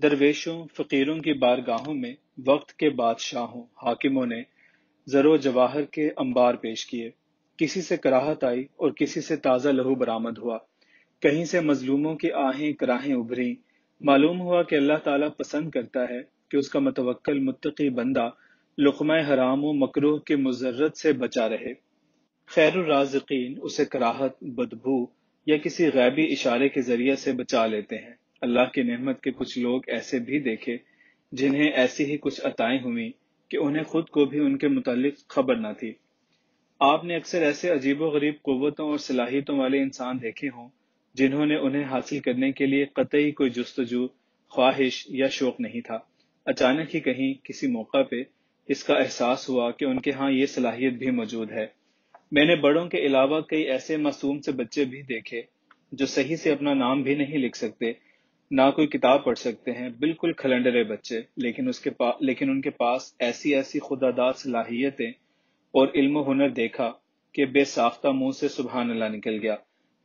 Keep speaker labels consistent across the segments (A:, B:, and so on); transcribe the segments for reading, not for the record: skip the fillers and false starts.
A: درویشوں فقیروں کی بارگاہوں میں وقت کے بادشاہوں حاکموں نے زر و جواہر کے انبار پیش کیے، کسی سے کراہت آئی اور کسی سے تازہ لہو برآمد ہوا، کہیں سے مظلوموں کی آہیں کراہیں ابھریں۔ معلوم ہوا کہ اللہ تعالیٰ پسند کرتا ہے کہ اس کا متوکل متقی بندہ لقمہ حرام و مکروہ کے مضرت سے بچا رہے۔ خیر الرازقین اسے کراہت، بدبو یا کسی غیبی اشارے کے ذریعے سے بچا لیتے ہیں۔ اللہ کی نعمت کے کچھ لوگ ایسے بھی دیکھے جنہیں ایسی ہی کچھ عطائیں ہوئیں کہ انہیں خود کو بھی ان کے متعلق خبر نہ تھی۔ آپ نے اکثر ایسے عجیب و غریب قوتوں اور صلاحیتوں والے انسان دیکھے ہوں جنہوں نے انہیں حاصل کرنے کے لیے قطعی کوئی جستجو، خواہش یا شوق نہیں تھا۔ اچانک ہی کہیں کسی موقع پہ اس کا احساس ہوا کہ ان کے ہاں یہ صلاحیت بھی موجود ہے۔ میں نے بڑوں کے علاوہ کئی ایسے معصوم سے بچے بھی دیکھے جو صحیح سے اپنا نام بھی نہیں لکھ سکتے، نہ کوئی کتاب پڑھ سکتے ہیں، بالکل کھلنڈرے بچے، لیکن ان کے پاس ایسی ایسی خداداد صلاحیتیں اور علم و ہنر دیکھا کہ بے ساختہ منہ سے سبحان اللہ نکل گیا۔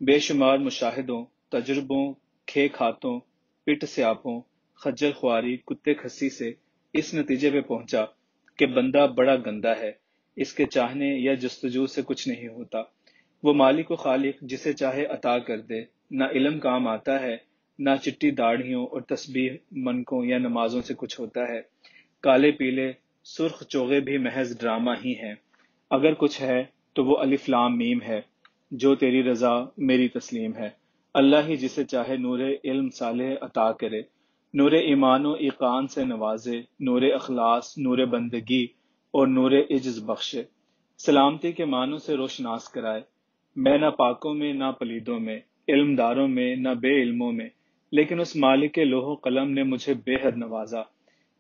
A: بے شمار مشاہدوں، تجربوں، کھیک ہاتھوں، پٹ سیاپوں، خجل خواری، کتے کھسی سے اس نتیجے پہ پہنچا کہ بندہ بڑا گندا ہے، اس کے چاہنے یا جستجو سے کچھ نہیں ہوتا۔ وہ مالک و خالق جسے چاہے عطا کر دے، نہ علم کام آتا ہے، نہ چٹی داڑھیوں اور تسبیح منکوں یا نمازوں سے کچھ ہوتا ہے۔ کالے پیلے سرخ چوغے بھی محض ڈرامہ ہی ہیں، اگر کچھ ہے تو وہ الف لام میم ہے، جو تیری رضا میری تسلیم ہے۔ اللہ ہی جسے چاہے نور علم صالح عطا کرے، نور ایمان و ایقان سے نوازے، نور اخلاص، نور بندگی اور نور عجز بخشے، سلامتی کے معنوں سے روشناس کرائے۔ میں نہ پاکوں میں نہ پلیدوں میں، علم داروں میں نہ بے علموں میں، لیکن اس مالک کے لوح و قلم نے مجھے بے حد نوازا،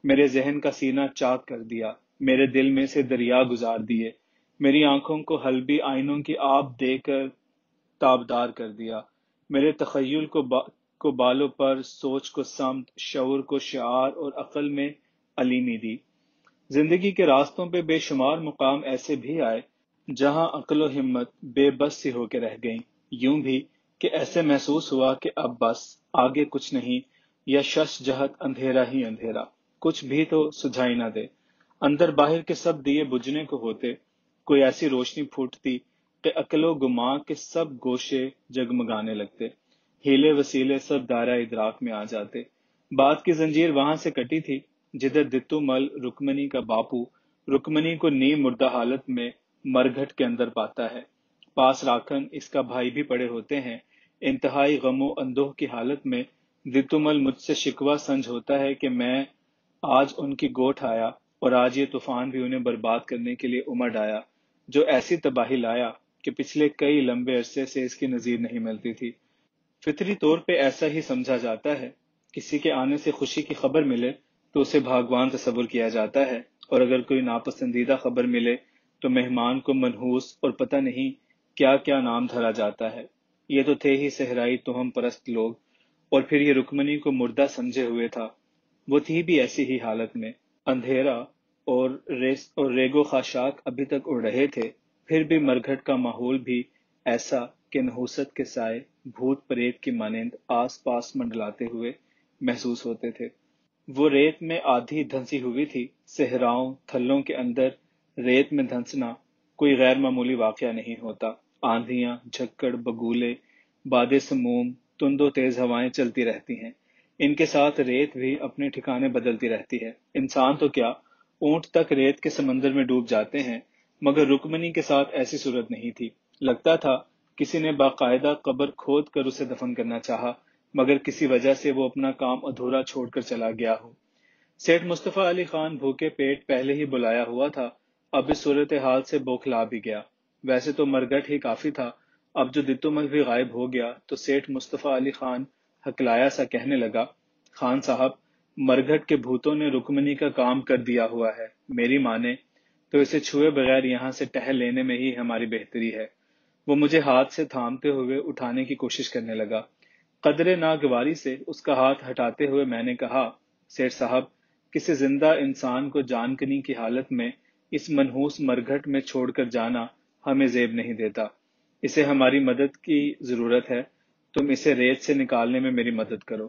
A: میرے ذہن کا سینہ چاک کر دیا، میرے دل میں سے دریا گزار دیے، میری آنکھوں کو حلبی آئینوں کی آب دے کر تابدار کر دیا، میرے تخیل کو بالوں پر، سوچ کو سمت، شعور کو شعار اور عقل میں علیمی دی۔ زندگی کے راستوں پہ بے شمار مقام ایسے بھی آئے جہاں عقل و ہمت بے بس سی ہو کے رہ گئیں، یوں بھی کہ ایسے محسوس ہوا کہ اب بس آگے کچھ نہیں، یا شش جہت اندھیرا ہی اندھیرا، کچھ بھی تو سجھائی نہ دے۔ اندر باہر کے سب دیے بجھنے کو ہوتے، کوئی ایسی روشنی پھوٹتی کہ عقل و گماں کے سب گوشے جگمگانے لگتے، ہیلے وسیلے سب دائرہ ادراک میں آ جاتے۔ بات کی زنجیر وہاں سے کٹی تھی جدھر دتو مل رکمنی کا باپو رکمنی کو نیم مردہ حالت میں مرگھٹ کے اندر پاتا ہے، پاس راکھن اس کا بھائی بھی پڑے ہوتے ہیں۔ انتہائی غم و اندوہ کی حالت میں دتو مل مجھ سے شکوہ سنجھ ہوتا ہے کہ میں آج ان کی گوٹھ آیا اور آج یہ طوفان بھی انہیں برباد کرنے کے لیے امڈ آیا، جو ایسی تباہی لایا کہ پچھلے کئی لمبے عرصے سے اس کی نظیر نہیں ملتی تھی۔ فطری طور پہ ایسا ہی سمجھا جاتا ہے، کسی کے آنے سے خوشی کی خبر ملے تو اسے بھاگوان تصور کیا جاتا ہے، اور اگر کوئی ناپسندیدہ خبر ملے تو مہمان کو منحوس اور پتہ نہیں کیا کیا نام دھرا جاتا ہے۔ یہ تو تھے ہی صحرائی توہم پرست لوگ، اور پھر یہ رکمنی کو مردہ سمجھے ہوئے تھا۔ وہ تھی بھی ایسی ہی حالت میں، اندھیرا اور ریگ و خاشاک ابھی تک اڑ رہے تھے، پھر بھی مرگھٹ کا ماحول بھی ایسا کہ نحوست کے سائے بھوت پریت کی مانند آس پاس منڈلاتے ہوئے محسوس ہوتے تھے۔ وہ ریت میں آدھی دھنسی ہوئی تھی۔ صحراؤں تھلوں کے اندر ریت میں دھنسنا کوئی غیر معمولی واقعہ نہیں ہوتا۔ آندھیاں، جھکڑ، بگولے، باد سموم، تند و تیز ہوائیں چلتی رہتی ہیں، ان کے ساتھ ریت بھی اپنے ٹھکانے بدلتی رہتی ہے۔ انسان تو کیا، اونٹ تک ریت کے سمندر میں ڈوب جاتے ہیں، مگر رکمنی کے ساتھ ایسی صورت نہیں تھی۔ لگتا تھا کسی نے باقاعدہ قبر کھود کر اسے دفن کرنا چاہا، مگر کسی وجہ سے وہ اپنا کام ادھورا چھوڑ کر چلا گیا ہو۔ سیٹھ مصطفیٰ علی خان بھوکے پیٹ پہلے ہی بلایا ہوا تھا، اب اس صورتحال سے بوکھلا بھی گیا۔ ویسے تو مرگھٹ ہی کافی تھا، اب جو دتومل بھی غائب ہو گیا تو سیٹھ مصطفیٰ علی خان ہکلایا سا کہنے لگا، خان صاحب، مرگھٹ کے بھوتوں نے رکمنی کا کام کر دیا ہوا ہے، میری مانے تو اسے چھوئے بغیر یہاں سے ٹہل لینے میں ہی ہماری بہتری ہے۔ وہ مجھے ہاتھ سے تھامتے ہوئے اٹھانے کی کوشش کرنے لگا۔ قدرے ناگواری سے اس کا ہاتھ ہٹاتے ہوئے میں نے کہا، سیٹھ صاحب، کسی زندہ انسان کو جان کنی کی حالت میں اس منحوس مرگھٹ میں چھوڑ کر جانا ہمیں زیب نہیں دیتا۔ اسے ہماری مدد کی ضرورت ہے، تم اسے ریت سے نکالنے میں میری مدد کرو۔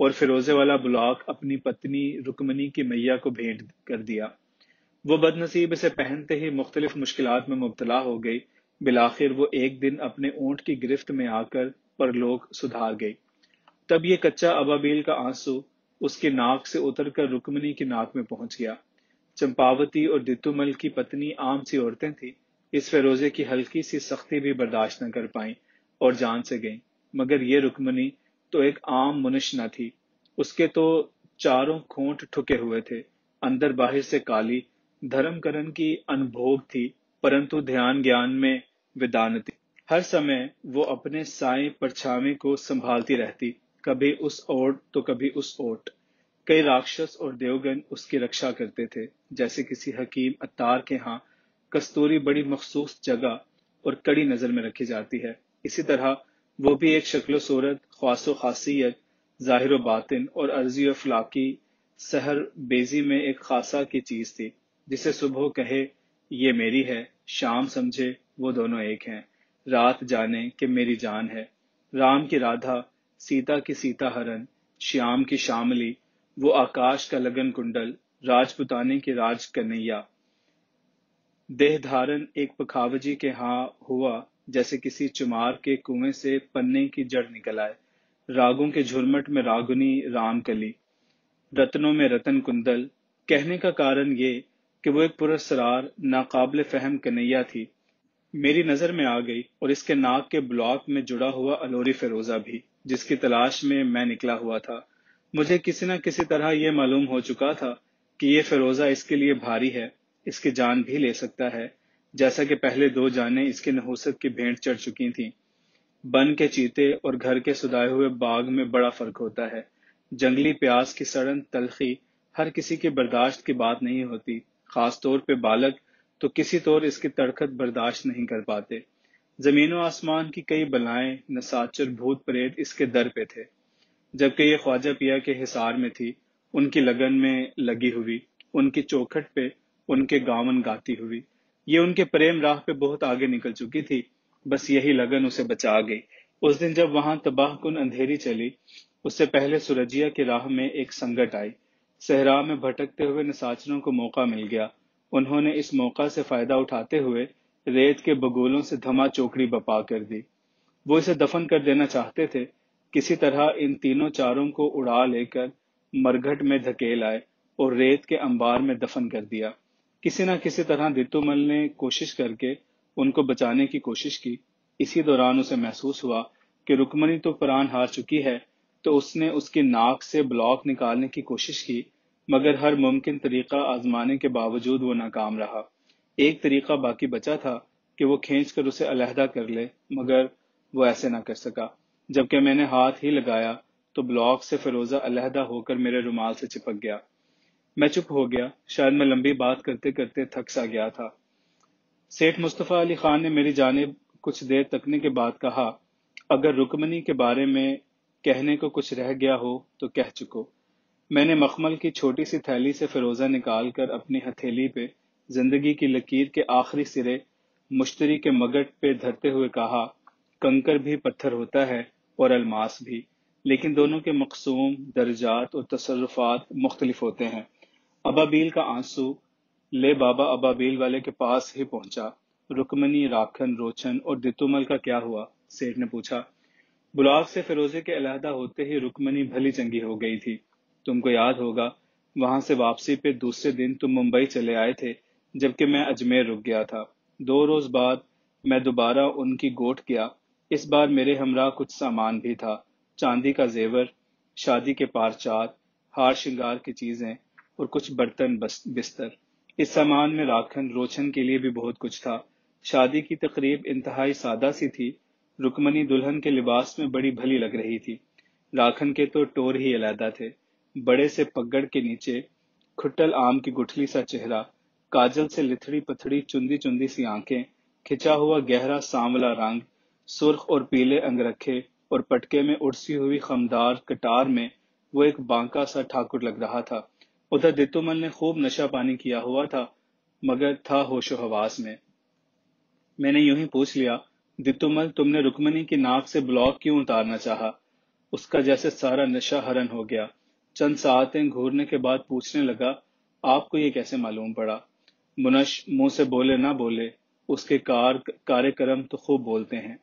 A: اور فیروزے والا بلاک اپنی پتنی رکمنی کی میاں کو بھیٹ کر دیا۔ وہ بد نصیب اسے پہنتے ہی مختلف مشکلات میں مبتلا ہو گئی۔ بالآخر وہ ایک دن اپنے اونٹ کی گرفت میں آ کر پرلوک سدھار گئی۔ تب یہ کچا ابابیل کا آنسو اس کی ناک سے اتر کر رکمنی کی ناک میں پہنچ گیا۔ چمپاوتی اور دتومل کی پتنی عام سی عورتیں تھیں، اس فیروزے کی ہلکی سی سختی بھی برداشت نہ کر پائیں اور جان سے گئیں، مگر یہ رکمنی تو ایک عام منش نہ تھی، اس کے تو چاروں کھونٹ ٹھکے ہوئے تھے، اندر باہر سے کالی، دھرم کرن کی انبھوگ تھی، پرنتو دھیان گیان میں ودان تھی۔ ہر سمے وہ اپنے سائیں پرچھاویں کو سنبھالتی رہتی، کبھی اس اوٹ تو کبھی اس اوٹ۔ کئی راکشس اور دیوگن اس کی رکشا کرتے تھے، جیسے کسی حکیم عطار کے ہاں کستوری بڑی مخصوص جگہ اور کڑی نظر میں رکھی جاتی ہے، اسی طرح وہ بھی ایک شکل و صورت، خواص و خاصیت، ظاہر و باطن اور عرضی و افلاکی سحر بیزی میں ایک خاصہ کی چیز تھی، جسے صبح کہے یہ میری ہے، شام سمجھے وہ دونوں ایک ہیں، رات جانے کہ میری جان ہے۔ رام کی رادھا، سیتا کی سیتا ہرن، شیام کی شاملی، وہ آکاش کا لگن کنڈل، راجپوتانے کی راج کنیا۔ دیہ دھارن ایک پکھاوجی کے ہاں ہوا، جیسے کسی چمار کے کنویں سے پنے کی جڑ نکل آئے۔ راگوں کے جھرمٹ میں راگنی رام کلی، رتنوں میں رتن کندل۔ کہنے کا کارن یہ کہ وہ ایک پراسرار ناقابل فہم کنیا تھی، میری نظر میں آ گئی، اور اس کے ناک کے بلاک میں جڑا ہوا الوری فیروزہ بھی، جس کی تلاش میں نکلا ہوا تھا۔ مجھے کسی نہ کسی طرح یہ معلوم ہو چکا تھا کہ یہ فیروزہ اس کے لیے بھاری ہے، اس کی جان بھی لے سکتا ہے، جیسا کہ پہلے دو جانیں اس کی نحوست کی بھینٹ چڑھ چکی تھیں۔ بن کے چیتے اور گھر کے سدائے ہوئے باغ میں بڑا فرق ہوتا ہے۔ جنگلی پیاز کی سڑن تلخی ہر کسی کی برداشت کی بات نہیں ہوتی، خاص طور پہ بالک تو کسی طور اس کی تڑکت برداشت نہیں کر پاتے۔ زمین و آسمان کی کئی بلائیں، نساچر بھوت پریت اس کے در پہ تھے، جبکہ یہ خواجہ پیا کے حصار میں تھی، ان کی لگن میں لگی ہوئی، ان کی چوکھٹ پہ ان کے گاون گاتی ہوئی۔ یہ ان کے پریم راہ پہ بہت آگے نکل چکی تھی، بس یہی لگن اسے بچا گئی۔ اس دن جب وہاں تباہ کن اندھیری چلی، اس سے پہلے سورجیا کی راہ میں ایک سنگٹ آئی۔ صحرا میں بھٹکتے ہوئے نساچروں کو موقع مل گیا، انہوں نے اس موقع سے فائدہ اٹھاتے ہوئے ریت کے بگولوں سے دھما چوکڑی بپا کر دی۔ وہ اسے دفن کر دینا چاہتے تھے، کسی طرح ان تینوں چاروں کو اڑا لے کر مرگھٹ میں دھکیل آئے اور ریت کے انبار میں دفن کر دیا۔ کسی نہ کسی طرح دتومل نے کوشش کر کے ان کو بچانے کی کوشش کی۔ اسی دوران اسے محسوس ہوا کہ رکمنی تو پران ہار چکی ہے، تو اس نے اس کی ناک سے بلاک نکالنے کی کوشش کی، مگر ہر ممکن طریقہ آزمانے کے باوجود وہ ناکام رہا۔ ایک طریقہ باقی بچا تھا کہ وہ کھینچ کر اسے علیحدہ کر لے، مگر وہ ایسے نہ کر سکا۔ جبکہ میں نے ہاتھ ہی لگایا تو بلاک سے فیروزہ علیحدہ ہو کر میرے رومال سے چپک گیا۔ میں چپ ہو گیا، شاید میں لمبی بات کرتے کرتے تھک سا گیا تھا۔ سیٹھ مصطفیٰ علی خان نے میری جانب کچھ دیر تکنے کے بعد کہا، اگر رکمنی کے بارے میں کہنے کو کچھ رہ گیا ہو تو کہہ چکو۔ میں نے مخمل کی چھوٹی سی تھیلی سے فیروزہ نکال کر اپنی ہتھیلی پہ زندگی کی لکیر کے آخری سرے مشتری کے مگٹ پہ دھرتے ہوئے کہا، کنکر بھی پتھر ہوتا ہے اور الماس بھی، لیکن دونوں کے مقسوم درجات اور تصرفات مختلف ہوتے ہیں۔ ابابیل کا آنسو لے بابا ابابیل والے کے پاس ہی پہنچا۔ رکمنی، راکھن، روچن اور دتومل کا کیا ہوا؟ سیٹھ نے پوچھا۔ بلاک سے فیروزے کے علیحدہ ہوتے ہی رکمنی بھلی چنگی ہو گئی تھی۔ تم کو یاد ہوگا وہاں سے واپسی پہ دوسرے دن تم ممبئی چلے آئے تھے، جبکہ میں اجمیر رک گیا تھا۔ 2 روز بعد میں دوبارہ ان کی گوٹھ گیا۔ اس بار میرے ہمراہ کچھ سامان بھی تھا، چاندی کا زیور، شادی کے پارچات، ہار شنگار کی چیزیں اور کچھ برتن بستر۔ اس سامان میں راکھن، روچن کے لیے بھی بہت کچھ تھا۔ شادی کی تقریب انتہائی سادہ سی تھی، رکمنی دلہن کے لباس میں بڑی بھلی لگ رہی تھی۔ راکھن کے تو ٹور ہی علیحدہ تھے، بڑے سے پگڑ کے نیچے کھٹل آم کی گٹھلی سا چہرہ، کاجل سے لتھڑی پتھڑی چندی چندی سی آنکھیں، کھچا ہوا گہرا سانولا رنگ، سرخ اور پیلے انگرکھے اور پٹکے میں اڑسی ہوئی خمدار کٹار میں وہ ایک بانکا سا ٹھاکر لگ رہا تھا۔ ادھر دتومل نے خوب نشہ پانی کیا ہوا تھا، مگر تھا ہوش و حواس میں۔ میں نے یوں ہی پوچھ لیا، دتومل تم نے رکمنی کی ناک سے بلاک کیوں اتارنا چاہا؟ اس کا جیسے سارا نشہ حرن ہو گیا۔ چند ساعتیں گھورنے کے بعد پوچھنے لگا، آپ کو یہ کیسے معلوم پڑا؟ منش منہ سے بولے نہ بولے، اس کے کار کرم تو خوب بولتے ہیں۔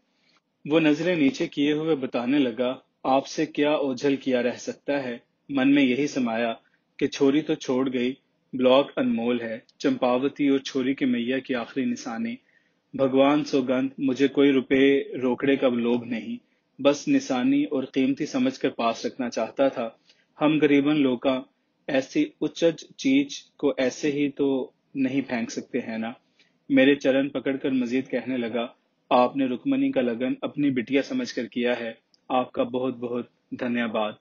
A: وہ نظریں نیچے کیے ہوئے بتانے لگا، آپ سے کیا اوجھل کیا رہ سکتا ہے؟ من میں یہی سمایا کہ چھوری تو چھوڑ گئی، بلاک انمول ہے، چمپاوتی اور چھوری کے میاں کی آخری نشانی۔ بھگوان سوگند، مجھے کوئی روپے روکڑے کا لوبھ نہیں، بس نشانی اور قیمتی سمجھ کر پاس رکھنا چاہتا تھا۔ ہم غریباً لوکاں ایسی اچج چیز کو ایسے ہی تو نہیں پھینک سکتے ہیں نا۔ میرے چرن پکڑ کر مزید کہنے لگا، آپ نے رکمنی کا لگن اپنی بٹیا سمجھ کر کیا ہے، آپ کا بہت بہت دھنیہ واد۔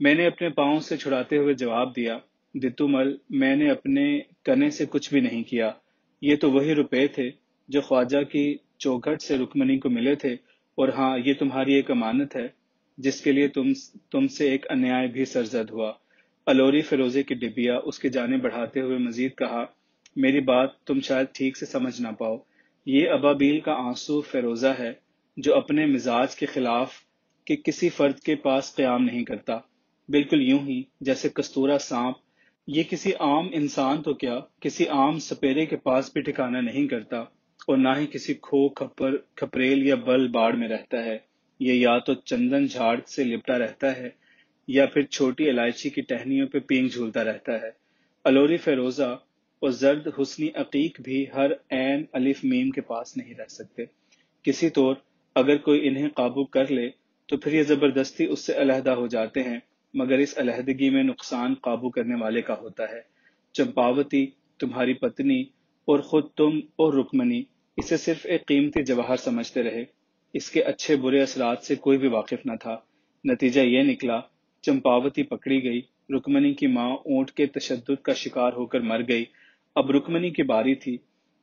A: میں نے اپنے پاؤں سے چھڑاتے ہوئے جواب دیا، دتومل، میں نے اپنے کنے سے کچھ بھی نہیں کیا، یہ تو وہی روپے تھے جو خواجہ کی چوکھٹ سے رکمنی کو ملے تھے، اور ہاں، یہ تمہاری ایک امانت ہے جس کے لیے تم سے ایک انیائے بھی سرزد ہوا۔ الوری فیروزے کی ڈبیا اس کی جانب بڑھاتے ہوئے مزید کہا، میری بات تم شاید ٹھیک سے سمجھ نہ پاؤ، یہ ابابیل کا آنسو فیروزہ ہے جو اپنے مزاج کے خلاف کہ کسی فرد کے پاس قیام نہیں کرتا، بالکل یوں ہی جیسے کستورا سانپ۔ یہ کسی عام انسان تو کیا، کسی عام سپیرے کے پاس بھی ٹھکانہ نہیں کرتا، اور نہ ہی کسی کھو کھپریل یا بل باڑ میں رہتا ہے۔ یہ یا تو چندن جھاڑ سے لپٹا رہتا ہے یا پھر چھوٹی الائچی کی ٹہنیوں پہ پینگ جھولتا رہتا ہے۔ الوری فیروزہ اور زرد حسنی عقیق بھی ہر عین الف میم کے پاس نہیں رہ سکتے۔ کسی طور اگر کوئی انہیں قابو کر لے تو پھر یہ زبردستی اس سے علیحدہ ہو جاتے ہیں، مگر اس علیحدگی میں نقصان قابو کرنے والے کا ہوتا ہے۔ چمپاوتی، تمہاری پتنی، اور خود تم اور رکمنی اسے صرف ایک قیمتی جواہر سمجھتے رہے، اس کے اچھے برے اثرات سے کوئی بھی واقف نہ تھا۔ نتیجہ یہ نکلا، چمپاوتی پکڑی گئی، رکمنی کی ماں اونٹ کے تشدد کا شکار ہو کر مر گئی۔ اب رکمنی کی باری تھی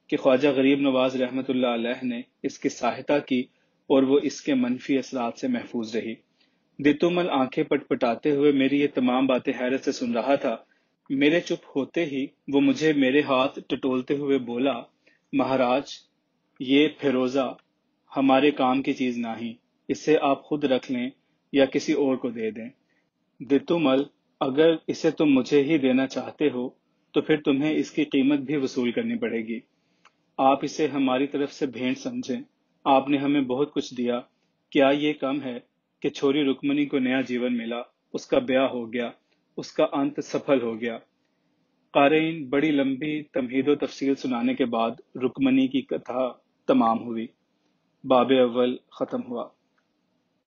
A: کہ خواجہ غریب نواز رحمت اللہ علیہ نے اس کی سہایتا کی اور وہ اس کے منفی اثرات سے محفوظ رہی۔ دتومل آنکھیں پٹ پٹاتے ہوئے میری یہ تمام باتیں حیرت سے سن رہا تھا۔ میرے چپ ہوتے ہی وہ مجھے میرے ہاتھ ٹٹولتے ہوئے بولا، مہاراج، یہ فیروزہ ہمارے کام کی چیز نہیں، اسے آپ خود رکھ لیں یا کسی اور کو دے دیں۔ دتومل، اگر اسے تم مجھے ہی دینا چاہتے ہو تو پھر تمہیں اس کی قیمت بھی وصول کرنی پڑے گی۔ آپ اسے ہماری طرف سے بھیٹ سمجھیں، آپ نے ہمیں بہت کچھ دیا، کیا یہ کم ہے کہ چھوری رکمنی کو نیا جیون ملا، اس کا بیاہ ہو گیا، اس کا انت سفل ہو گیا۔ قارئین، بڑی لمبی تمہید و تفصیل سنانے کے بعد رکمنی کی کتھا تمام ہوئی۔ باب اول ختم ہوا۔